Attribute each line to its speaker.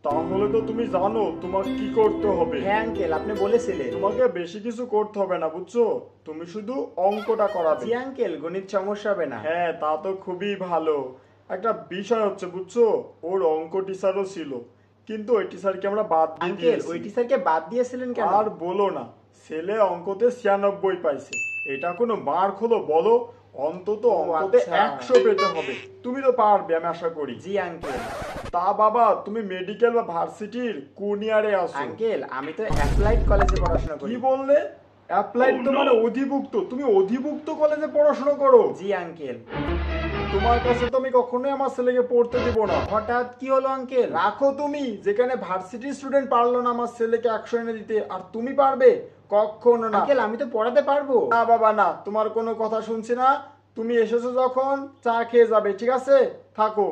Speaker 1: তাহলে তো তুমি জানো তোমাকে কি করতে হবে।
Speaker 2: হ্যাঁ আঙ্কেল, আপনি বলেছিলেন।
Speaker 1: তোমাকে বেশি কিছু করতে হবে না, বুঝছো? তুমি শুধু অঙ্কটা করাবে।
Speaker 2: জি আঙ্কেল, গণিত সমস্যা হবে না।
Speaker 1: হ্যাঁ, তা তো খুবই ভালো। একটা বিষয় হচ্ছে, বুঝছো, ওর অঙ্ক টিচারও ছিল, কিন্তু ওই টিচারকে আমরা বাদ দিয়ে
Speaker 2: আঙ্কেল,
Speaker 1: দিয়েছি।
Speaker 2: ওই টিচারকে বাদ দিয়েছিলেন কেন?
Speaker 1: আর বলো না, ছেলে অঙ্কতে 96 পাইছে। এটা কোনো মার্ক হলো বলো? অন্তত অঙ্কতে
Speaker 2: আচ্ছা।
Speaker 1: 100 পেতে হবে। তুমি তো পারবে আমি আশা করি।
Speaker 2: জি আঙ্কেল।
Speaker 1: তা বাবা, তুমি মেডিকেল বা ভার্সিটির কোন ইয়ারে আছো?
Speaker 2: আঙ্কেল, আমি তো অ্যাপ্লাইড কলেজে পড়াশোনা করি।
Speaker 1: কি বললে? অ্যাপ্লাইড তো মানে অধিভুক্ত? তুমি অধিভুক্ত কলেজে পড়াশোনা করো?
Speaker 2: জি আঙ্কেল।
Speaker 1: তোমার কাছে তো আমি কখনোই আমার ছেলেকে পড়তে দিব না।
Speaker 2: হঠাৎ কি হলো আঙ্কেল?
Speaker 1: রাখো তুমি। যেখানে ভার্সিটি স্টুডেন্ট পারলো না আমার ছেলেকে 100 এনে দিতে, আর তুমি পারবে? কখনো না।
Speaker 2: আঙ্কেল, আমি তো পড়াতে পারবো।
Speaker 1: না বাবা না, তোমার কোনো কথা শুনছি না। তুমি এসেছো যখন, চা খেয়ে যাবে, ঠিক আছে? থাকো।